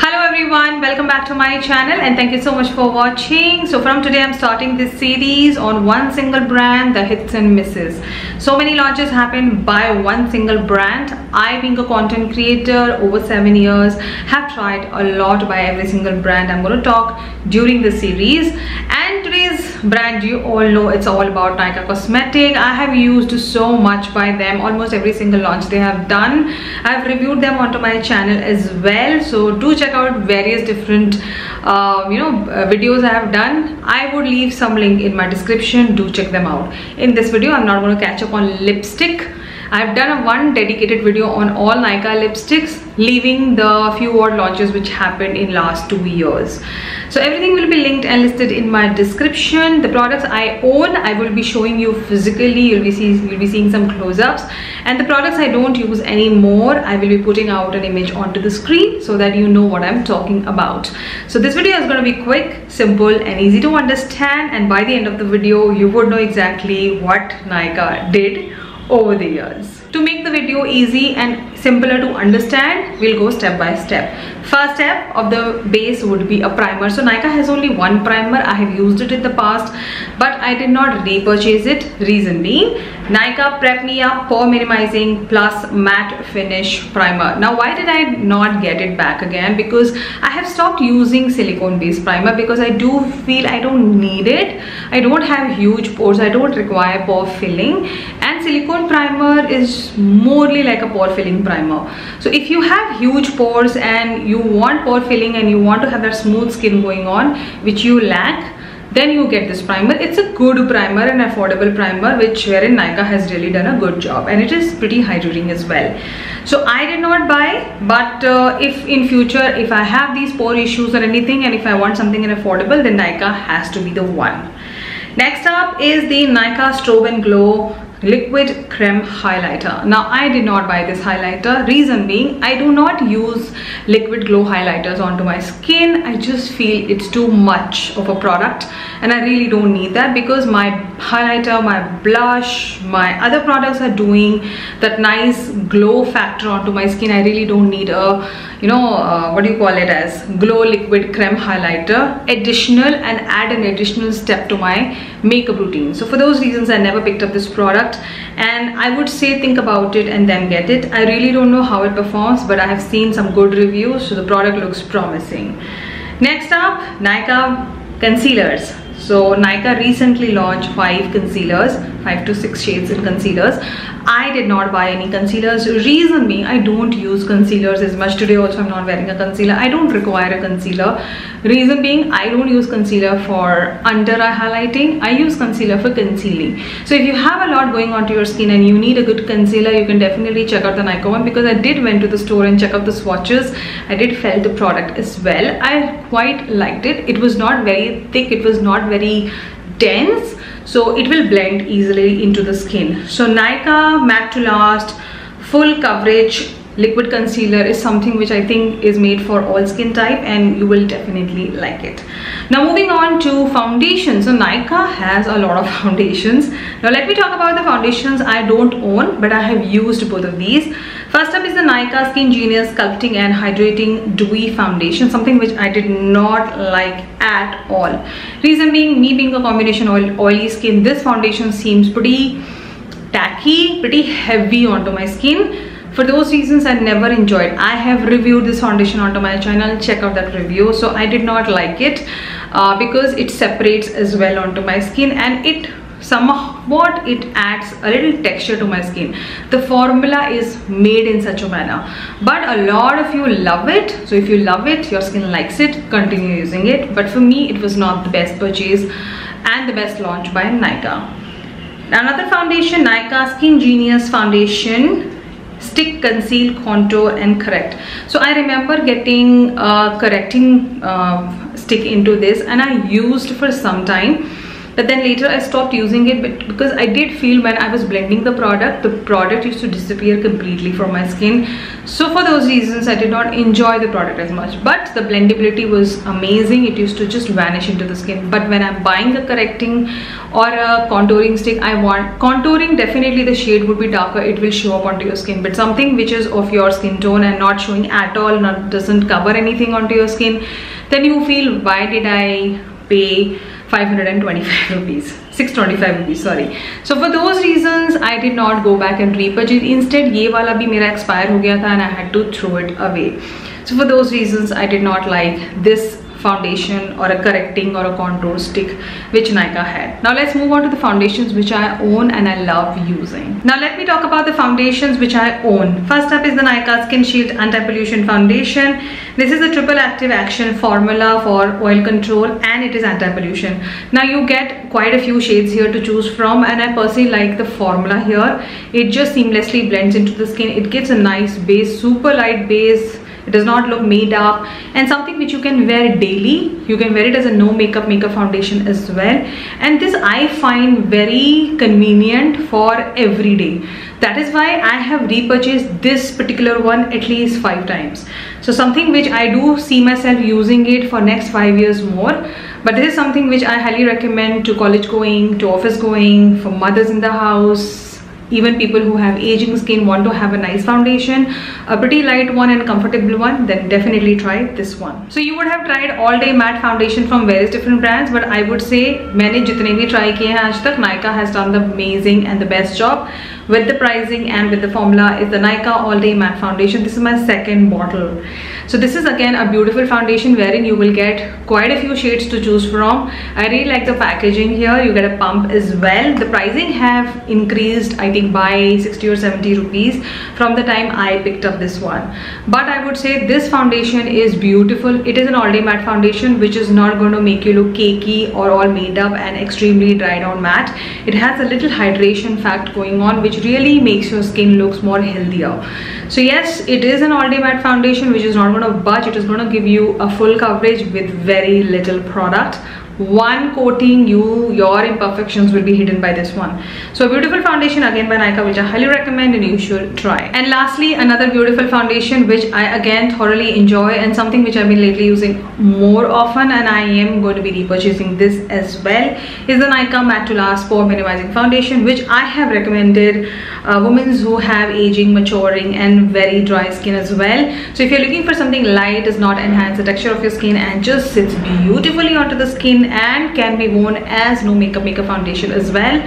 Hello everyone, welcome back to my channel and thank you so much for watching. So from today I'm starting this series on one single brand, the hits and misses. So many launches happen by one single brand. I, being a content creator over 7 years, have tried a lot by every single brand I'm going to talk during the series. And today's brand, you all know, it's all about Nykaa Cosmetics. I have used so much by them, almost every single launch they have done. I've reviewed them onto my channel as well, so do check out various different videos I have done. I would leave some link in my description. Do check them out. In this video I'm not going to catch up on lipstick. I've done one dedicated video on all Nykaa lipsticks, leaving the few odd launches which happened in last 2 years. So everything will be linked and listed in my description. The products I own, I will be showing you physically. You'll be seeing some close-ups. And the products I don't use anymore, I will be putting out an image onto the screen so that you know what I'm talking about. So this video is going to be quick, simple and easy to understand. And by the end of the video, you would know exactly what Nykaa did over the years. To make the video easy and simpler to understand, we'll go step by step. First step of the base would be a primer. So Nykaa has only one primer. I have used it in the past, but I did not repurchase it. Reason being, Nykaa Prep Me Up Pore Minimizing Plus Matte Finish Primer. Now why did I not get it back again? Because I have stopped using silicone based primer because I do feel I don't need it. I don't have huge pores. I don't require pore filling, and silicone primer is morely like a pore filling primer. So if you have huge pores and you want pore filling and you want to have that smooth skin going on, which you lack, then you get this primer. It's a good primer, an affordable primer, wherein Nykaa has really done a good job, and it is pretty hydrating as well. So I did not buy, but if in future, if I have these pore issues or anything, and if I want something affordable, then Nykaa has to be the one. Next up is the Nykaa Strobe and Glow Liquid Creme Highlighter. Now I did not buy this highlighter. Reason being, I do not use liquid glow highlighters onto my skin. I just feel it's too much of a product and I really don't need that, because my highlighter, my blush, my other products are doing that nice glow factor onto my skin. I really don't need a glow liquid creme highlighter additional and add an additional step to my makeup routine. So for those reasons I never picked up this product, and I would say think about it and then get it. I really don't know how it performs, but I have seen some good reviews, so the product looks promising. Next up, Nykaa concealers. So Nykaa recently launched 5 concealers, 5 to 6 shades in concealers. I did not buy any concealers. Reason being, I don't use concealers as much. Today also I'm not wearing a concealer. I don't require a concealer. Reason being, I don't use concealer for under eye highlighting. I use concealer for concealing. So if you have a lot going onto your skin and you need a good concealer, you can definitely check out the Nykaa one, because I did went to the store and check out the swatches. I did felt the product as well. I quite liked it. It was not very thick. It was not very dense, so it will blend easily into the skin. So Nykaa Matte to Last Full Coverage Liquid Concealer is something which I think is made for all skin type, and you will definitely like it. Now moving on to foundation. So Nykaa has a lot of foundations. Now let me talk about the foundations I don't own, but I have used both of these. First up is the Nykaa Skin Genius Sculpting and Hydrating Dewy Foundation, something which I did not like at all. Reason being, me being a combination oily skin, this foundation seems pretty tacky, pretty heavy onto my skin. For those reasons I never enjoyed. I have reviewed this foundation onto my channel. Check out that review. So I did not like it because it separates as well onto my skin, and it somewhat it adds a little texture to my skin. The formula is made in such a manner, but a lot of you love it. So if you love it, your skin likes it, continue using it. But for me, it was not the best purchase and the best launch by Nykaa. Another foundation, Nykaa Skin Genius Foundation Stick, Conceal, Contour and Correct. So I remember getting a correcting stick into this, and I used for some time. but then later I stopped using it because I did feel when I was blending the product used to disappear completely from my skin. So for those reasons I did not enjoy the product as much, but the blendability was amazing. It used to just vanish into the skin. But when I'm buying a correcting or a contouring stick, I want contouring, definitely the shade would be darker, it will show up onto your skin, but something which is of your skin tone and not showing at all, doesn't cover anything onto your skin, then you feel, why did I pay 525 rupees, 625 rupees, sorry. So for those reasons I did not go back and repurchase. Instead ye wala bhi mera expire ho gaya tha and I had to throw it away. So for those reasons I did not like this foundation or a correcting or a contour stick which Nykaa had. Now let's move on to the foundations which I own and I love using. Now let me talk about the foundations which I own. First up is the Nykaa Skin Shield Anti-Pollution Foundation. This is a triple active action formula for oil control and it is anti-pollution. Now you get quite a few shades here to choose from and I personally like the formula here. It just seamlessly blends into the skin. It gives a nice base, super light base. It does not look made up, and something which you can wear daily. You can wear it as a no makeup foundation as well, and this I find very convenient for every day. That is why I have repurchased this particular one at least 5 times. So something which I do see myself using it for next 5 years more. But this is something which I highly recommend to college going, to office going, for mothers in the house. Even people who have aging skin want to have a nice foundation, a pretty light one and comfortable one, then definitely try this one. So you would have tried all day matte foundation from various different brands, but I would say मैंने जितने भी try किए हैं आज तक, Nykaa has done the amazing and the best job with the pricing and with the formula. Is the Nykaa all day matte foundation. This is my second bottle. So this is again a beautiful foundation wherein you will get quite a few shades to choose from. I really like the packaging here. You get a pump as well. The pricing have increased, I think, by 60 or 70 rupees from the time I picked up this one. But I would say this foundation is beautiful. It is an all day matte foundation which is not going to make you look cakey or all made up and extremely dried out matte. It has a little hydration fact going on which really makes your skin looks more healthier. So yes, it is an all day matte foundation which is not going to budge. It is going to give you a full coverage with very little product. One coating, your imperfections will be hidden by this one. So a beautiful foundation again by Nykaa which I highly recommend and you should try. And lastly, another beautiful foundation which I again thoroughly enjoy and something which I've been lately using more often, and I am going to be repurchasing this as well, is the Nykaa Matte to Last Pore Minimizing Foundation, which I have recommended women who have aging, maturing and very dry skin as well. So if you're looking for something light, does not enhance the texture of your skin and just sits beautifully onto the skin and can be worn as no makeup foundation as well,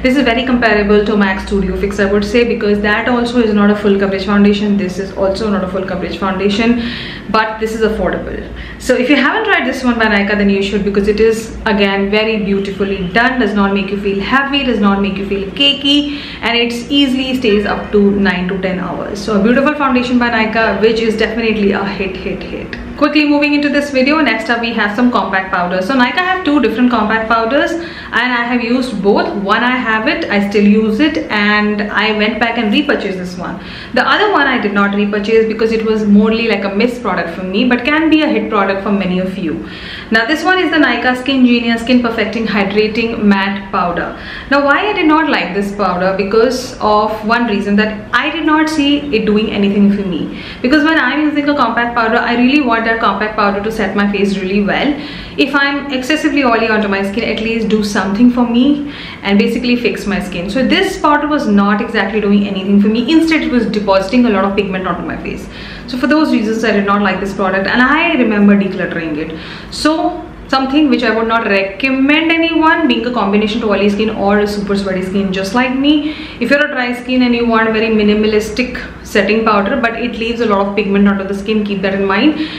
this is very comparable to MAC Studio Fix, I would say, because that also is not a full coverage foundation. This is also not a full coverage foundation, but this is affordable. So if you haven't tried this one by Nykaa, then you should, because it is again very beautifully done, does not make you feel heavy, does not make you feel cakey, and it easily stays up to 9 to 10 hours. So a beautiful foundation by Nykaa which is definitely a hit. Quickly moving into this video, next up we have some compact powders. So Nykaa have 2 different compact powders and I have used both. One I have it, I still use it, and I went back and repurchased this one. The other one I did not repurchase because it was morely like a missed product for me, but can be a hit product for many of you. Now this one is the Nykaa Skin Genius Skin Perfecting Hydrating Matte Powder. Now why I did not like this powder? Because of one reason, that I did not see it doing anything for me. Because when I'm using a compact powder, I really want that compact powder to set my face really well. If I'm excessively oily onto my skin, at least do something for me and basically fix my skin. So this powder was not exactly doing anything for me. Instead, it was depositing a lot of pigment onto my face. So for those reasons, I did not like this product and I remember decluttering it. So something which I would not recommend anyone, being a combination to oily skin or a super sweaty skin just like me. If you're a dry skin and you want a very minimalistic setting powder but it leaves a lot of pigment onto the skin, keep that in mind.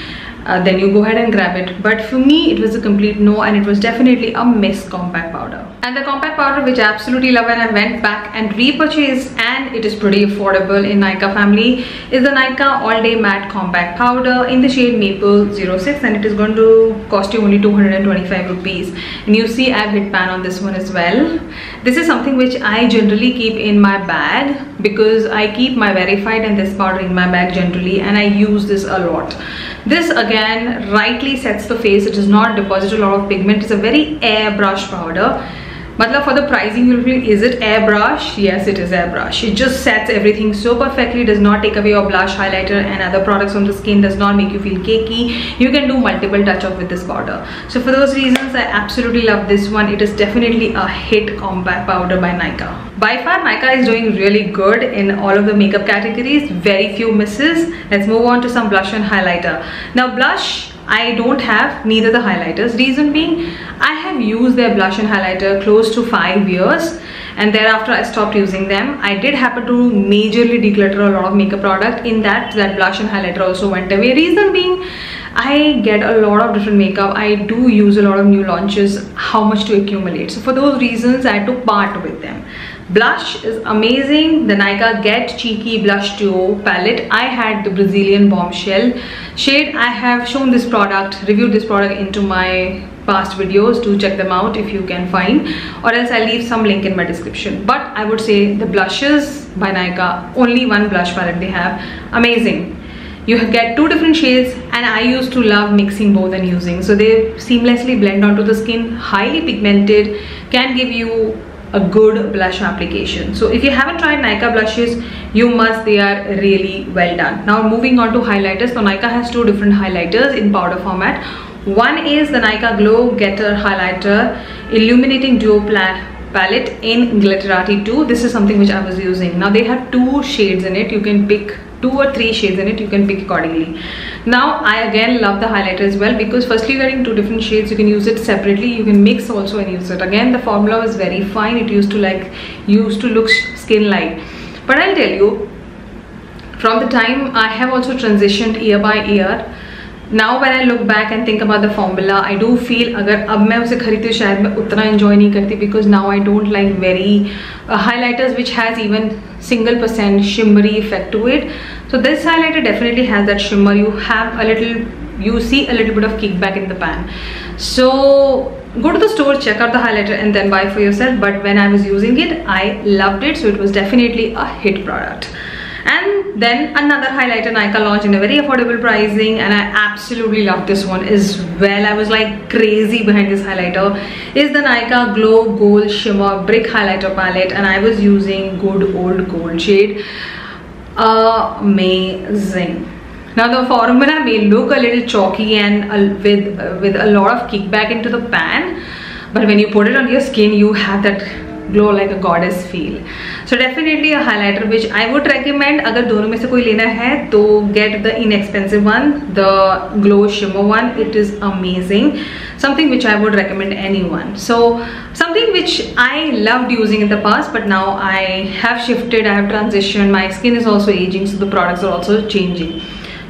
Then you go ahead and grab it. But for me it was a complete no, and it was definitely a miss compact powder. And the compact powder which I absolutely love and I went back and repurchased, and it is pretty affordable in Nykaa family, is the Nykaa All Day Matte Compact Powder in the shade Maple 06, and it is going to cost you only 225 rupees. And you see I've hit pan on this one as well. This is something which I generally keep in my bag because I keep my Verified and this powder in my bag generally, and I use this a lot. This again rightly sets the face. It does not deposit a lot of pigment. It's a very airbrush powder. Matlab, for the pricing you'll feel, is it airbrush? Yes, it is airbrush. It just sets everything so perfectly, does not take away your blush, highlighter and other products from the skin, does not make you feel cakey. You can do multiple touch up with this powder. So for those reasons, I absolutely love this one. It is definitely a hit compact powder by Nykaa. By far, Nykaa is doing really good in all of the makeup categories. Very few misses. Let's move on to some blush and highlighter. Now blush, I don't have, neither the highlighters. Reason being, I have used their blush and highlighter close to 5 years, and thereafter I stopped using them. I did happen to majorly declutter a lot of makeup product. In that blush and highlighter also went away. Reason being, I get a lot of different makeup. I do use a lot of new launches. How much to accumulate? So for those reasons, I had to part with them. Blush is amazing. The Nykaa Get Cheeky Blush Duo palette. I had the Brazilian Bombshell shade. I have shown this product, reviewed this product into my past videos. Do check them out if you can find, or else I'll leave some link in my description. But I would say the blushes by Nykaa, only one blush palette they have, amazing. You get 2 different shades, and I used to love mixing both and using. So they seamlessly blend onto the skin, highly pigmented, can give you a good blush application. So if you haven't tried Nykaa blushes, you must. They are really well done. Now moving on to highlighters. So Nykaa has 2 different highlighters in powder format. One is the Nykaa Glow Getter Highlighter Illuminating Duo palette in Glitterati 2. This is something which I was using. Now they have 2 shades in it. You can pick 2 or 3 shades in it. You can pick accordingly. Now I again love the highlighter as well, because firstly you're getting 2 different shades. You can use it separately, you can mix also and use it. Again, the formula was very fine. It used to look skin light. But I'll tell you, from the time I have also transitioned year by year, now when I look back and think about the formula, I do feel अगर अब मैं उसे खरीदती हूँ शायद मैं उतना enjoy नहीं करती, because now I don't like very highlighters which has even % shimmery effect to it. So this highlighter definitely has that shimmer. You see a little bit of kickback in the pan. So go to the store, check out the highlighter and then buy for yourself. But when I was using it, I loved it. So it was definitely a hit product. And then another highlighter Nykaa launched in a very affordable pricing, and I absolutely love this one as well. I was like crazy behind this highlighter. Is the Nykaa Glow Gold Shimmer Brick Highlighter Palette, and I was using Good Old Gold shade. Amazing. Now the formula may look a little chalky and with a lot of kickback into the pan, but when you put it on your skin, you have that glow like a goddess feel. So definitely a highlighter which I would recommend. अगर दोनों में से कोई लेना है तो get the inexpensive one, the glow shimmer one. It is amazing. Something which I would recommend anyone. So something which I loved using in the past, but now I have shifted, I have transitioned. My skin is also aging, so the products are also changing.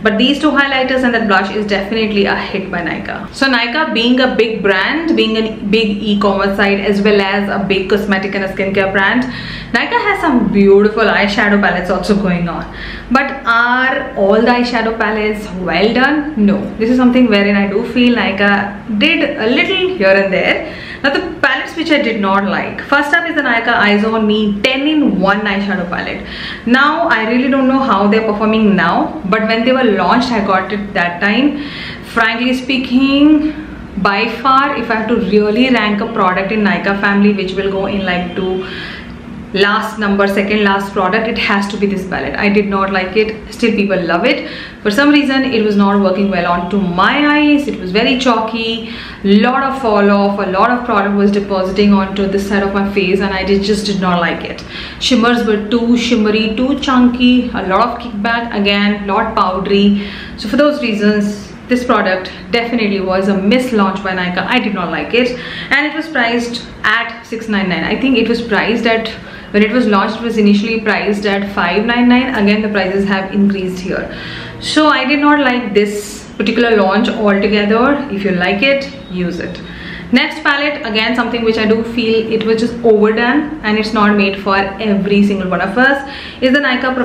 But these 2 highlighters and that blush is definitely a hit by Nykaa. So Nykaa, being a big brand, being a big e-commerce site as well as a big cosmetic and a skincare brand, Nykaa has some beautiful eyeshadow palettes also going on. But are all the eyeshadow palettes well done? No. This is something wherein I do feel Nykaa did a little here and there. Now the palettes which I did not like. First up is the Nykaa Eyes On Me 10-in-1 eyeshadow palette. Now I really don't know how they're performing now, but when they were launched, I got it that time. Frankly speaking, by far, if I have to really rank a product in Nykaa family which will go in like to second last product, it has to be this palette. I did not like it. Still people love it. For some reason it was not working well onto my eyes. It was very chalky, lot of fall off, a lot of product was depositing onto this side of my face, and I just did not like it. Shimmers were too shimmery, too chunky, a lot of kickback, again not powdery. So for those reasons, this product definitely was a mislaunch by Nykaa. I did not like it, and it was priced at $699. I think it was priced at, when it was launched, it was initially priced at $599. Again, the prices have increased here. So I did not like this particular launch altogether. If you like it, use it. Next palette, again something which I do feel it was just overdone and it's not made for every single one of us, is the Nykaa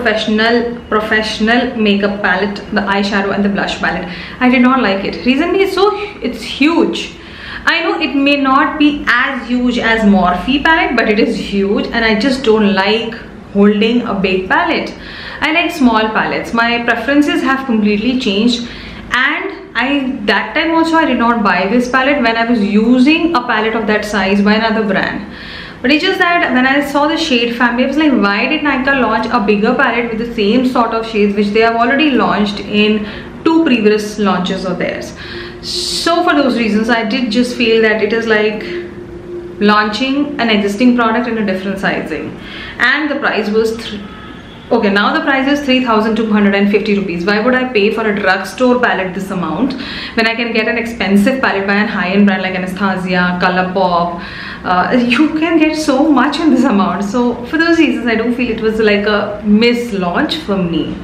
professional makeup palette, the eyeshadow and the blush palette. I did not like it. Reason is it's huge. I know it may not be as huge as Morphe palette, but it is huge, and I just don't like holding a big palette. I like small palettes. My preferences have completely changed, and that time also I did not buy this palette when I was using a palette of that size by another brand. But it's just that when I saw the shade family, I was like, why did Nykaa launch a bigger palette with the same sort of shades which they have already launched in 2 previous launches of theirs? So for those reasons, I did just feel that it is like launching an existing product in a different sizing. And the price was okay, now the price is 3,250 rupees. Why would I pay for a drugstore palette this amount when I can get an expensive palette by a high-end brand like Anastasia, Colourpop? You can get so much in this amount. So for those reasons, I do feel it was like a mislaunch for me.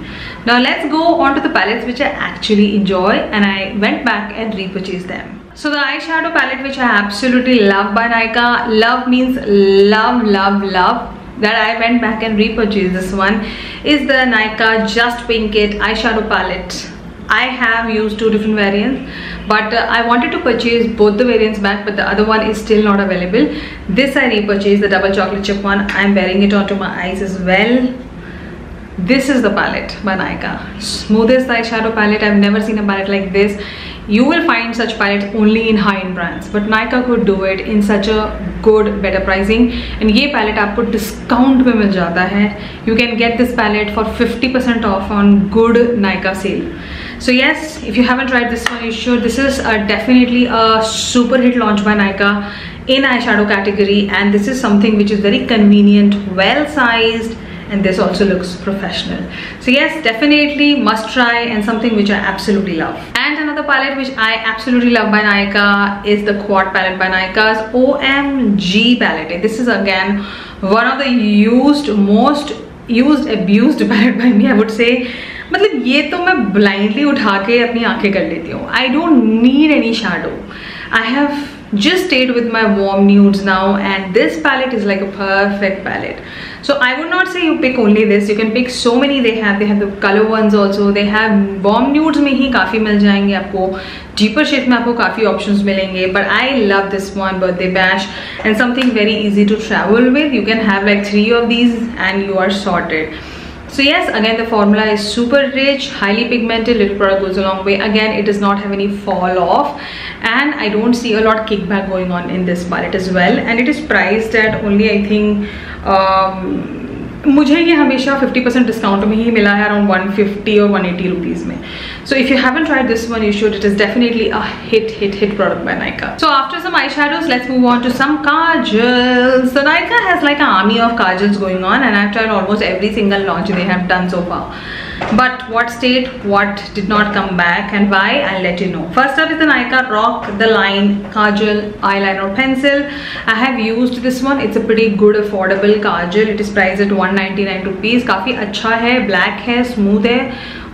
Now let's go on to the palettes which I actually enjoy, and I went back and repurchased them. So the eyeshadow palette which I absolutely love by Nykaa, love means love, love, love, that I went back and repurchased this one, is the Nykaa Just Pink It eyeshadow palette. I have used 2 different variants, but I wanted to purchase both the variants back, but the other one is still not available. This I repurchased, the double chocolate chip one. I'm wearing it onto my eyes as well. This is the palette by Nykaa. Smoothest eyeshadow palette. I've never seen a palette like this. You will find such palettes only in high-end brands, but Nykaa could do it in such a good, better pricing. And ये palette आपको discount पे मिल जाता है. You can get this palette for 50% off on good Nykaa sale. So yes, if you haven't tried this one, you should. This is definitely a super hit launch by Nykaa in eyeshadow category, and this is something which is very convenient, well sized, and this also looks professional. So yes, definitely must try, and something which I absolutely love. And another palette which I absolutely love by Nykaa is the Quad palette by Nykaa's OMG palette. This is again one of the most used abused palette by me, I would say. मतलब ये तो मैं blindly उठा के अपनी आंखें कर लेती हूँ. I don't need any shadow. I have just stayed with my warm nudes now, and this palette is like a perfect palette. So I would not say you pick only this. You can pick so many. They have the color ones also. They have warm nudes में ही काफी मिल जाएंगे आपको. Deeper shades में आपको काफी options मिलेंगे. But I love this one, Birthday Bash, and something very easy to travel with. You can have like 3 of these and you are sorted. So yes, again the formula is super rich, highly pigmented, little product goes a long way. Again, it does not have any fall off, and I don't see a lot of kickback going on in this palette as well. And it is priced at only, I think, मुझे ये हमेशा 50% discount में ही मिला है, around 150 or 180 rupees में. So if you haven't tried this one, you should. It is definitely a hit product by Nykaa. So after some eyeshadows, let's move on to some kajals. So Nykaa has like an army of kajals going on, and I've tried almost every single launch they have done so far. But what stayed, what did not come back, and why, I'll let you know. First up is the Nykaa Rock the Line Kajal Eyeliner Pencil. I have used this one. It's a pretty good affordable kajal. It is priced at 199 rupees. काफी अच्छा है, black है, smooth है.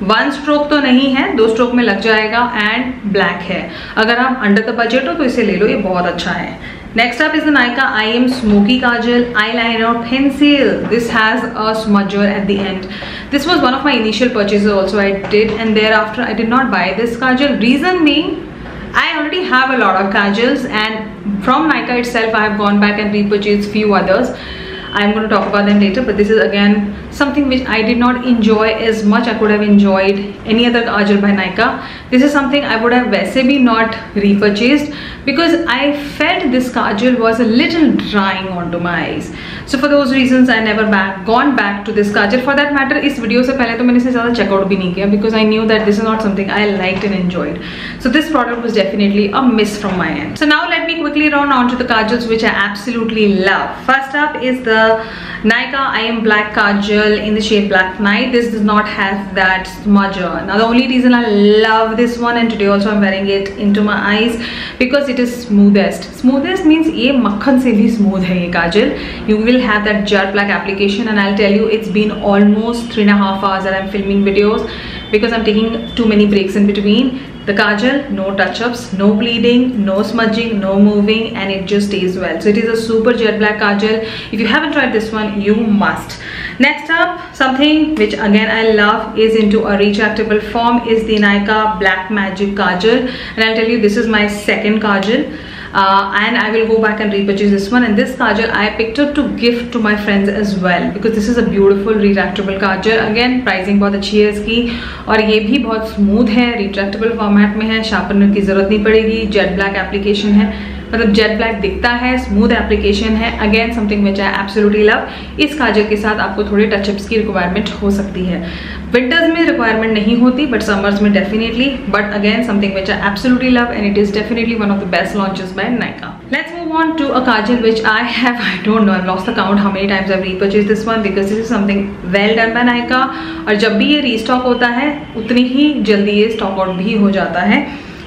1 stroke तो नहीं है, 2 stroke में लग जाएगा, and black है. अगर आप under the budget हो तो इसे ले लो, ये बहुत अच्छा है. Next up is the Nykaa I Am Smoky Kajal Eyeliner Pencil. This has a smudger at the end. This was one of my initial purchases also I did, and thereafter I did not buy this kajal. Reason being, I already have a lot of kajals, and from Nykaa itself I have gone back and repurchased few others. I'm going to talk about them later, but this is again something which I did not enjoy as much I could have enjoyed any other kajal by Nykaa. This is something I would have वैसे भी not repurchased because I felt this kajal was a little drying onto my eyes. So for those reasons I never gone back to this kajal. For that matter, इस video से पहले तो मैंने इसे ज़्यादा checkout भी नहीं किया because I knew that this is not something I liked and enjoyed. So this product was definitely a miss from my end. So now let me quickly run on to the kajals which I absolutely love. First up is the Nykaa I Am Black Kajal in the shade Black Knight. This does not have that smudger. Now the only reason I love this one, and today also I'm wearing it into my eyes, because it is smoothest. Smoothest means ये मक्खन से भी smooth है ये kajal. You will have that jet black application, and I'll tell you it's been almost 3.5 hours that I'm filming videos because I'm taking too many breaks in between. The kajal, no touch-ups, no bleeding, no smudging, no moving, and it just stays well. So it is a super jet black kajal. If you haven't tried this one, you must. Next up, something which again I love is into a retractable form, is the Nykaa Black Magic Kajal, and I'll tell you this is my second kajal. and I will go back and repurchase this one. And this kajal I picked up to gift to my friends as well, because this is a beautiful retractable kajal. Again pricing बहुत अच्छी है इसकी, और ये भी बहुत smooth है, retractable format में है, शार्पनर की जरूरत नहीं पड़ेगी, जेट ब्लैक एप्लीकेशन है, मतलब जेट ब्लैक दिखता है, स्मूथ एप्लीकेशन है। Again something which I absolutely love. इस काजल के साथ आपको थोड़े टचअप्स की रिक्वायरमेंट हो सकती है, विंटर्स में रिक्वायरमेंट नहीं होती बट समर्स में definitely, but again something which I absolutely love and it is definitely one of the best launches by Nykaa. Let's move on to a kajal which I don't know, I've lost the count how many times I've repurchased this one, because this is something well done by Nykaa, और जब भी ये restock होता है उतनी ही जल्दी ये stock out भी हो जाता है।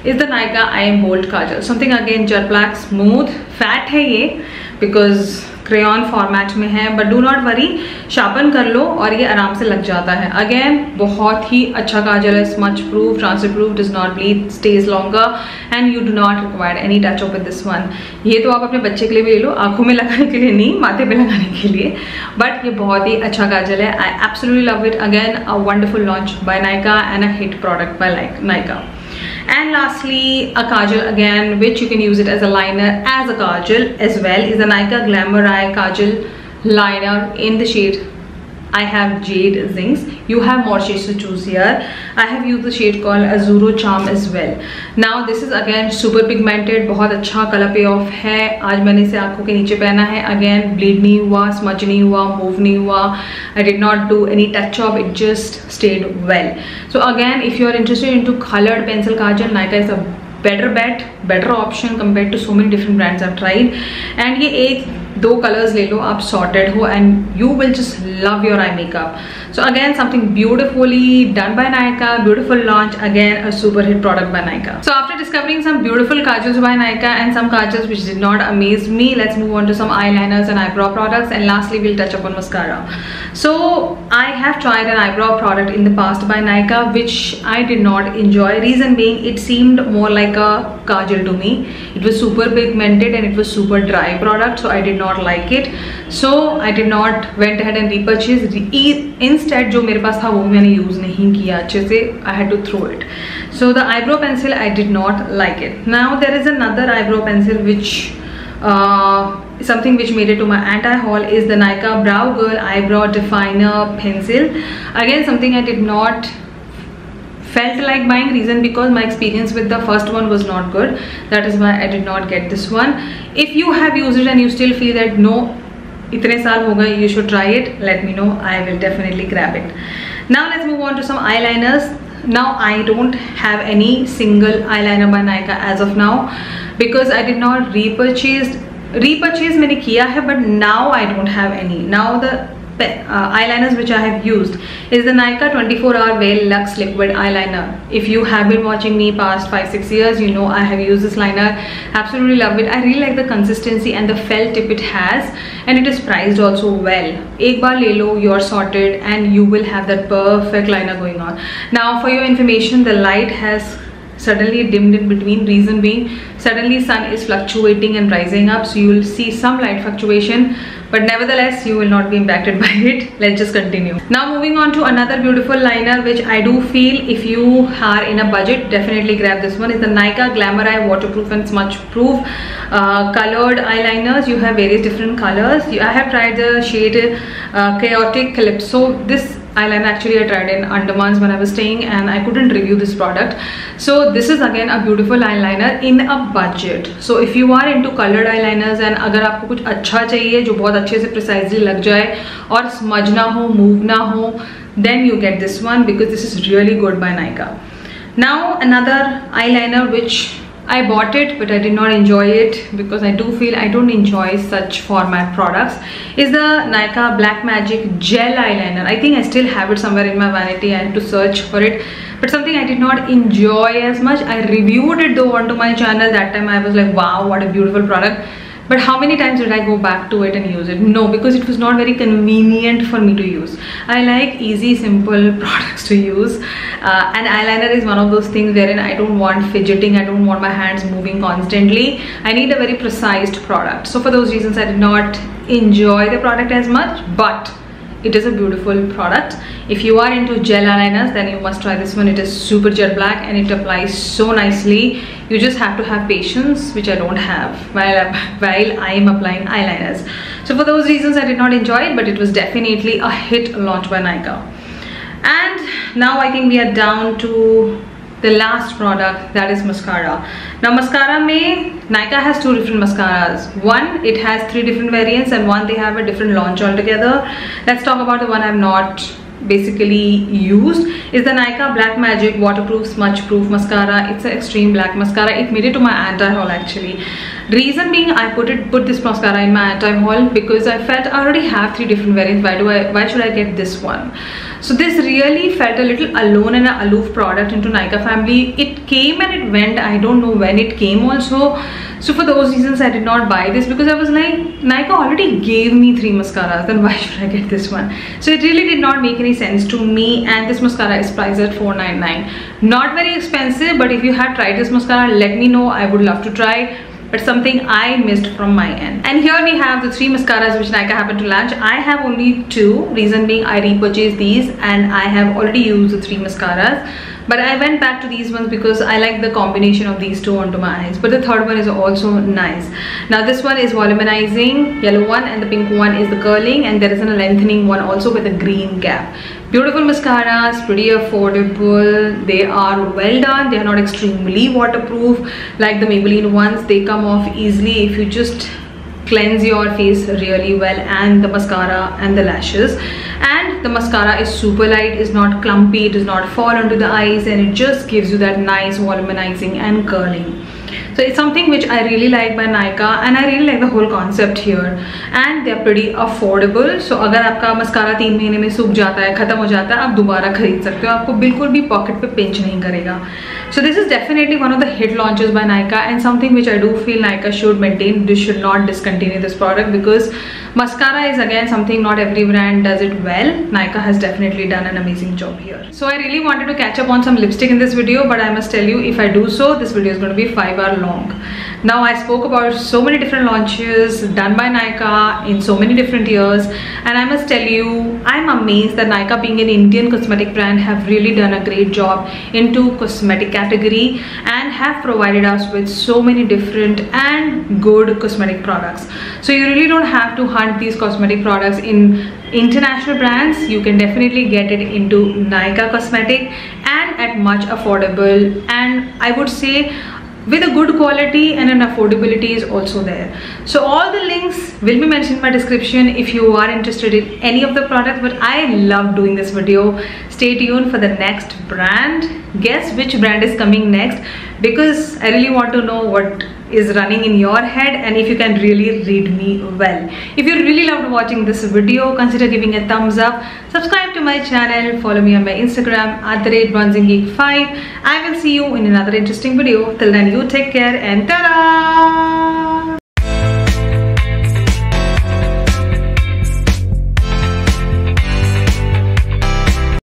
Is the Nykaa I Am Bold Kajal, something again jet black, smooth, fat है ये बिकॉज क्रेयॉन फॉर्मेट में है, but do not worry, sharpen कर लो और ये आराम से लग जाता है। अगेन बहुत ही अच्छा काजल है, smudge proof, transfer proof, does not bleed, stage longer and you do not require any touch up with this one. ये तो आप अपने बच्चे के लिए भी ले लो, आंखों में लगाने के लिए नहीं, माथे पे लगाने के लिए, बट ये बहुत ही अच्छा काजल है। I absolutely love it. Again a wonderful launch by Nykaa and a hit product by Nykaa. And lastly, a kajal again, which you can use it as a liner as a kajal as well, is the Nykaa Glamour Eye Kajal Liner in the shade I have Jade Zincs. You have more shades to choose here. I have used the shade called Azuro Charm as well. Now this is again super pigmented, बहुत अच्छा colour पे of है। आज मैंने इसे आंखों के नीचे पहना है। Again bleed नहीं हुआ, smudge नहीं हुआ, move नहीं हुआ. I did not do any touch up. It just stayed well. So again, if you are interested into colored pencil kajal, Nykaa is a better bet, better option compared to so many different brands I've tried. And ये एक दो colours ले लो, आप sorted हो and you will just love your eye makeup. So again something beautifully done by Nykaa, beautiful launch, again a super hit product by Nykaa. So after discovering some beautiful kajals by Nykaa and some kajals which did not amaze me, let's move on to some eyeliners and eyebrow products, and lastly we'll touch upon mascara. So I have tried an eyebrow product in the past by Nykaa which I did not enjoy. Reason being, it seemed more like a kajal to me. It was super pigmented and it was super dry product, so I did not like it. So I did not went ahead and repurchased. Instead जो मेरे पास था वो मैंने use नहीं किया अच्छे से, I had to throw it. So the eyebrow pencil I did not like it. Now there is another eyebrow pencil which something which made it to my anti-haul is the Nykaa Brow Girl Eyebrow Definer Pencil. Again something I did not felt like buying, reason because my experience with the first one was not good. That is why I did not get this one. If you have used it and you still feel that no, इतने साल हो गए, you should try it, let me know, I will definitely grab it. Now let's move on to some eyeliners. Now I don't have any single eyeliner by Nykaa as of now because I did not repurchase मैंने किया है, but now I don't have any. Now the eyeliners which I have used is the Nykaa 24-hour Veil Luxe Liquid Eyeliner. If you have been watching me past 5-6 years, you know I have used this liner. Absolutely love it. I really like the consistency and the felt tip it has, and it is priced also well. एक बार ले लो, you're sorted, and you will have that perfect liner going on. Now for your information, the light has suddenly dimmed in between. Reason being, suddenly sun is fluctuating and rising up, so you will see some light fluctuation, but nevertheless you will not be impacted by it. Let's just continue. Now moving on to another beautiful liner which I do feel if you are in a budget, definitely grab this one. Is the Nykaa Glamour Eye Waterproof and Smudge Proof colored eyeliners. You have various different colors. I have tried the shade Chaotic Calypso. This eyeliner actually I tried in Andamans when I was staying and I couldn't review this product. So this is again a beautiful eyeliner in a budget. So if you are into colored eyeliners and अगर आपको कुछ अच्छा चाहिए जो बहुत अच्छे से precisely लग जाए और smudge ना हो, move ना हो, then you get this one because this is really good by Nykaa. Now another eyeliner which I bought it but I did not enjoy it because I do feel I don't enjoy such format products is the Nykaa Black Magic Gel Eyeliner. I think I still have it somewhere in my vanity. I had to search for it, but something I did not enjoy as much. I reviewed it though onto my channel. That time I was like, wow, what a beautiful product. But how many times did I go back to it and use it? No, because it was not very convenient for me to use. I like easy, simple products to use. And eyeliner is one of those things wherein I don't want fidgeting. I don't want my hands moving constantly. I need a very precise product. So for those reasons, I did not enjoy the product as much. But it is a beautiful product. If you are into gel eyeliners, then you must try this one. It is super jet black and it applies so nicely. You just have to have patience, which I don't have while I am applying eyeliners. So for those reasons I did not enjoy it, but it was definitely a hit launch by Nykaa. And now I think we are down to the last product, that is mascara. Now mascara mein Nykaa has two different mascaras. One, it has 3 different variants, and one they have a different launch altogether. Let's talk about the one I've not basically used. Is the Nykaa Black Magic Waterproof Smudge Proof Mascara. It's an extreme black mascara. It made it to my anti-haul actually. Reason being, I put this mascara in my anti-haul because I felt I already have 3 different variants. Why should I get this one? So this really felt a little alone and an aloof product into Nykaa family. It came and it went. I don't know when it came also. So for those reasons I did not buy this, because I was like, Nykaa already gave me 3 mascaras, then why should I get this one? So it really did not make any sense to me, and this mascara is priced at $4.99. Not very expensive, but if you have tried this mascara, let me know. I would love to try. But something I missed from my end. And here we have the 3 mascaras which Nykaa happened to launch. I have only 2, reason being I repurchased these and I have already used the 3 mascaras. But I went back to these ones because I like the combination of these 2 onto my eyes. But the third one is also nice. Now this one is volumizing, yellow one, and the pink one is the curling, and there is a lengthening one also with a green gap. Beautiful mascaras, pretty affordable. They are well done. They are not extremely waterproof like the Maybelline ones. They come off easily if you just cleanse your face really well, and the mascara and the lashes. And the mascara is super light, is not clumpy, it does not fall onto the eyes, and it just gives you that nice volumizing and curling. So it's something which I really like by Nykaa, and I really like the whole concept here, and they're pretty affordable. So अगर आपका mascara 3 महीने में सूख जाता है, खत्म हो जाता है, आप दोबारा खरीद सकते हो, आपको बिल्कुल भी पॉकेट पे पिंच नहीं करेगा. So this is definitely one of the hit launches by Nykaa, and something which I do feel Nykaa should maintain. They should not discontinue this product, because mascara is again something not every brand does it well. Nykaa has definitely done an amazing job here. So I really wanted to catch up on some lipstick in this video, but I must tell you, if I do so, this video is going to be 5-hour long. Now I spoke about so many different launches done by Nykaa in so many different years, and I must tell you, I'm amazed that Nykaa, being an Indian cosmetic brand, have really done a great job into cosmetic category and have provided us with so many different and good cosmetic products. So you really don't have to hunt these cosmetic products in international brands. You can definitely get it into Nykaa Cosmetic, and at much affordable, and I would say with a good quality, and an affordability is also there. So all the links will be mentioned in my description if you are interested in any of the products. But I love doing this video. Stay tuned for the next brand. Guess which brand is coming next, because I really want to know what is running in your head and if you can really read me well. If you really loved watching this video, consider giving a thumbs up, subscribe to my channel, follow me on my Instagram @bronzinggeek5. I will see you in another interesting video. Till then, you take care and ta-da!